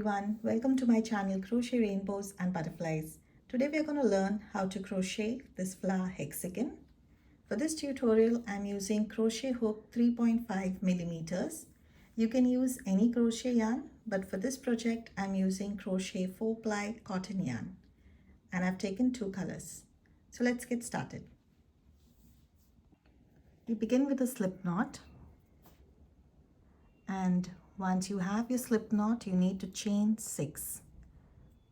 everyone, welcome to my channel Crochet Rainbows and Butterflies. Today we are going to learn how to crochet this flower hexagon. For this tutorial I'm using crochet hook 3.5 millimeters. You can use any crochet yarn, but for this project I'm using crochet 4-ply cotton yarn and I've taken 2 colors. So let's get started. We begin with a slip knot, and once you have your slip knot, you need to chain 6.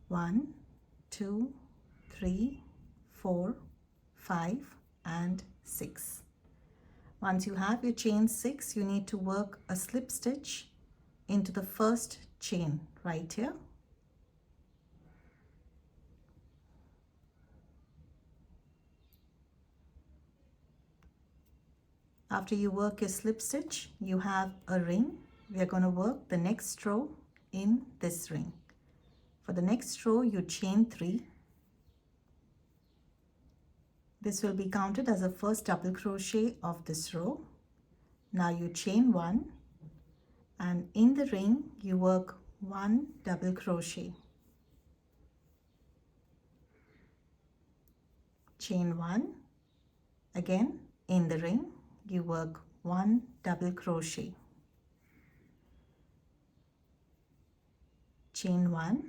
1, 2, 3, 4, 5 and 6. Once you have your chain 6, you need to work a slip stitch into the first chain right here. After you work your slip stitch, you have a ring. We are going to work the next row in this ring. For the next row, you chain 3. This will be counted as the first double crochet of this row. Now you chain 1, and in the ring you work 1 double crochet. Chain 1. Again, in the ring you work 1 double crochet. Chain 1.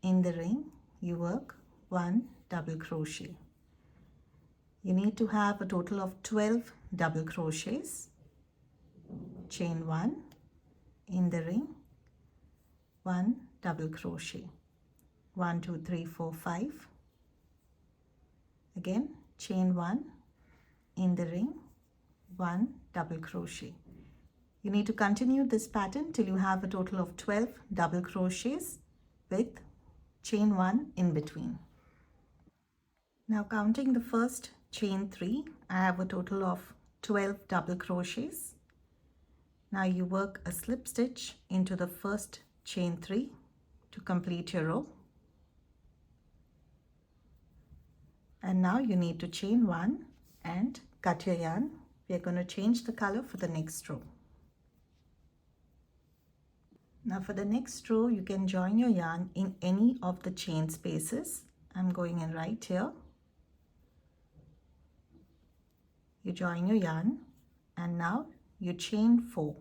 In the ring you work 1 double crochet. You need to have a total of 12 double crochets. Chain 1. In the ring 1 double crochet. 1, 2, 3, 4, 5. Again, chain 1. In the ring 1 double crochet. You need to continue this pattern till you have a total of 12 double crochets with chain 1 in between. Now counting the first chain 3, I have a total of 12 double crochets. Now you work a slip stitch into the first chain 3 to complete your row. And now you need to chain 1 and cut your yarn. We are going to change the color for the next row. Now for the next row, you can join your yarn in any of the chain spaces. I'm going in right here. You join your yarn and now you chain 4.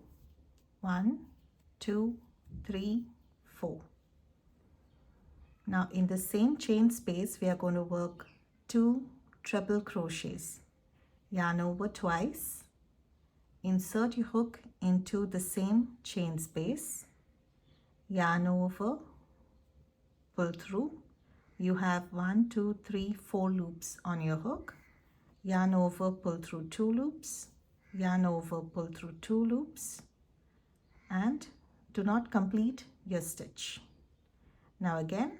1, 2, 3, 4. Now in the same chain space, we are going to work 2 treble crochets. Yarn over twice. Insert your hook into the same chain space. Yarn over, pull through. You have 1, 2, 3, 4 loops on your hook. Yarn over, pull through 2 loops. Yarn over, pull through 2 loops. And do not complete your stitch. Now again,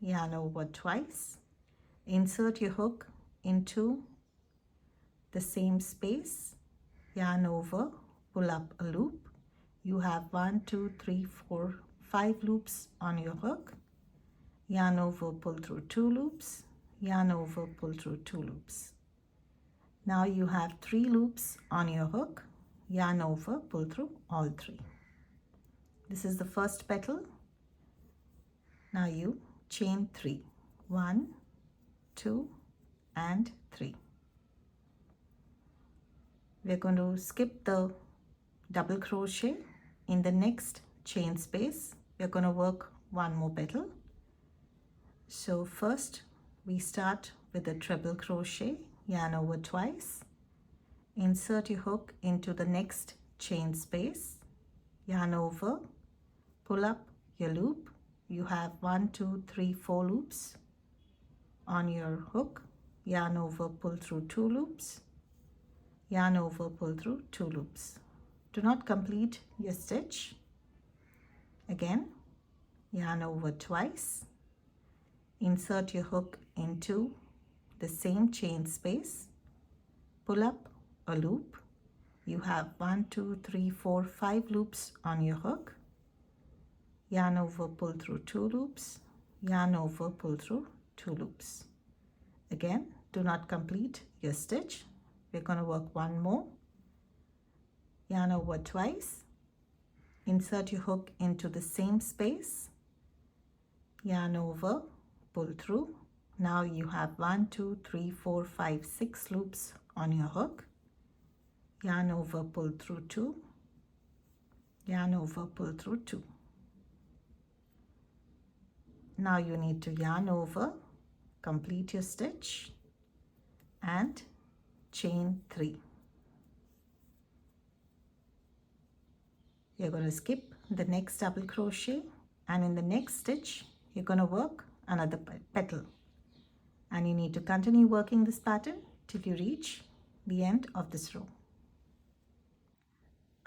yarn over twice. Insert your hook into the same space. Yarn over, pull up a loop. You have 1, 2, 3, 4, 5 loops on your hook. Yarn over, pull through 2 loops. Yarn over, pull through 2 loops. Now you have 3 loops on your hook. Yarn over, pull through all 3. This is the first petal. Now you chain 3. 1, 2 and 3. We're going to skip the double crochet. In the next chain space, we're going to work 1 more petal. So first we start with the treble crochet. Yarn over twice. Insert your hook into the next chain space. Yarn over, pull up your loop. You have 1, 2, 3, 4 loops on your hook. Yarn over, pull through 2 loops. Yarn over, pull through 2 loops. Do not complete your stitch. Again, yarn over twice. Insert your hook into the same chain space. Pull up a loop. You have 1, 2, 3, 4, 5 loops on your hook. Yarn over, pull through 2 loops. Yarn over, pull through 2 loops. Again, do not complete your stitch. We're going to work 1 more. Yarn over twice. insert your hook into the same space, yarn over, pull through. Now you have 1, 2, 3, 4, 5, 6 loops on your hook. Yarn over, pull through 2, yarn over, pull through 2. Now you need to yarn over, complete your stitch and chain 3. You're going to skip the next double crochet, and in the next stitch you're going to work another petal, and you need to continue working this pattern till you reach the end of this row.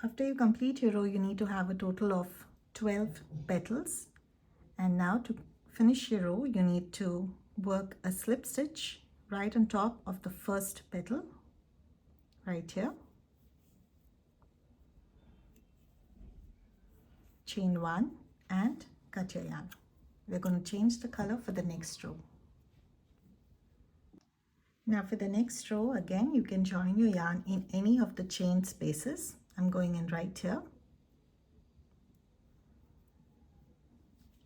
After you complete your row, you need to have a total of 12 petals, and now to finish your row you need to work a slip stitch right on top of the first petal, right here. Chain 1 and cut your yarn. We're going to change the color for the next row. Now for the next row, again you can join your yarn in any of the chain spaces. I'm going in right here.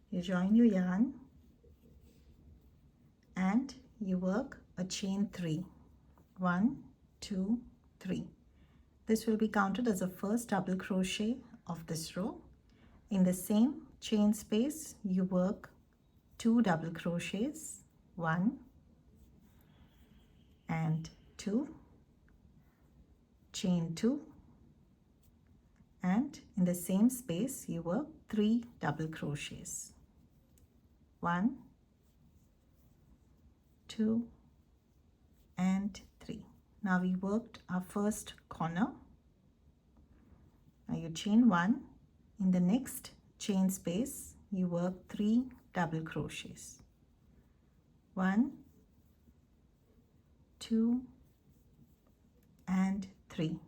You join your yarn and you work a chain 3. 1, 2, 3. This will be counted as the first double crochet of this row. In the same chain space you work 2 double crochets, 1 and 2, chain 2, and in the same space you work 3 double crochets, 1, 2 and 3. Now we worked our first corner. Now you chain 1. In the next chain space you work 3 double crochets, 1, 2 and 3.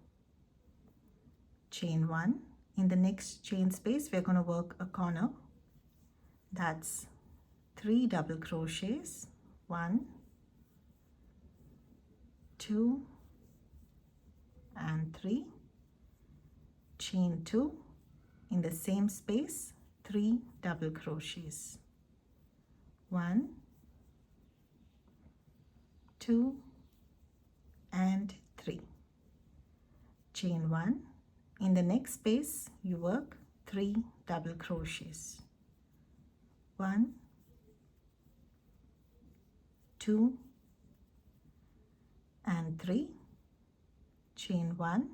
Chain 1. In the next chain space we're going to work a corner. That's 3 double crochets, 1, 2 and 3. Chain 2. In the same space 3 double crochets, 1, 2 and 3. Chain 1. In the next space you work 3 double crochets, 1, 2 and 3. Chain 1.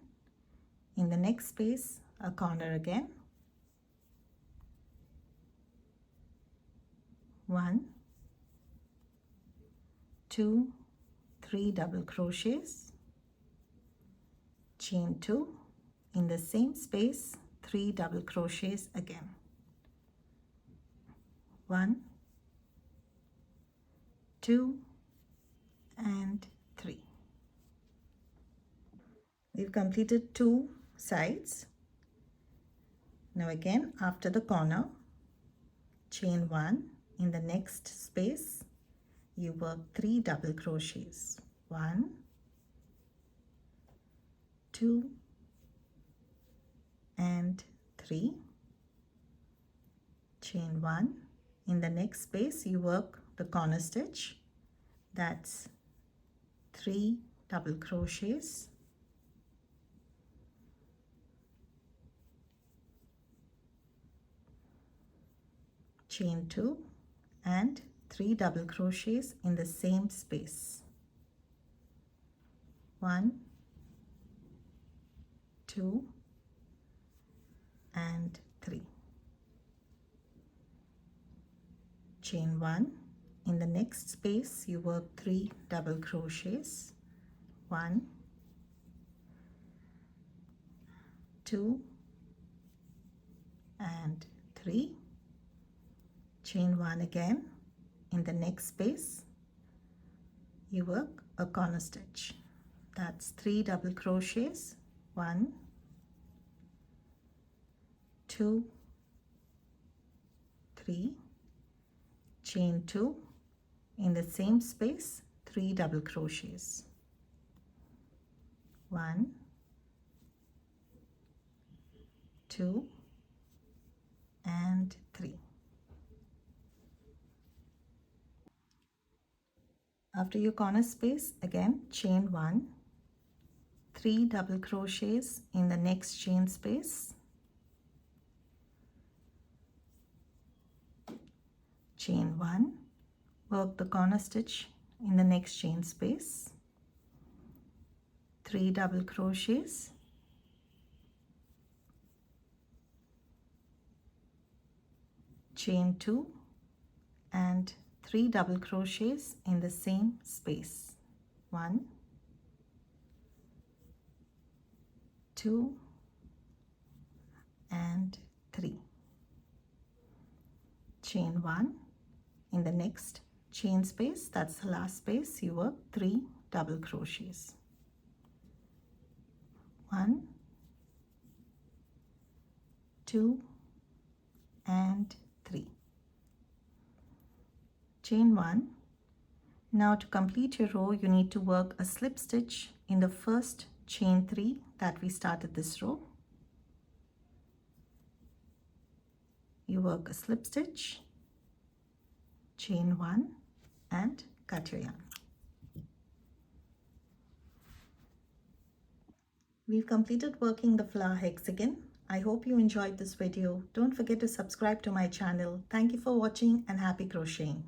In the next space a corner again, 1, 2, 3 double crochets, chain 2. In the same space 3 double crochets again, 1, 2 and 3. We've completed 2 sides. Now again after the corner, chain 1. In the next space you work 3 double crochets, 1, 2 and 3. Chain 1. In the next space you work the corner stitch, that's 3 double crochets, chain 2 and 3 double crochets in the same space, 1, 2 and 3. Chain 1. In the next space you work 3 double crochets, 1, 2 and 3. Chain 1 again. In the next space you work a corner stitch, that's 3 double crochets, 1, 2, 3. Chain 2. In the same space 3 double crochets, 1, 2 and 3. After your corner space, again chain 1, 3 double crochets in the next chain space, chain 1, work the corner stitch in the next chain space, 3 double crochets, chain 2 and 3 double crochets in the same space, 1, 2 and 3, chain 1 in the next chain space, that's the last space, you work 3 double crochets, 1, 2 and 3, chain 1. Now to complete your row, you need to work a slip stitch in the first chain 3 that we started this row. You work a slip stitch, chain 1 and cut your yarn. We've completed working the flower hexagon. I hope you enjoyed this video. Don't forget to subscribe to my channel. Thank you for watching and happy crocheting.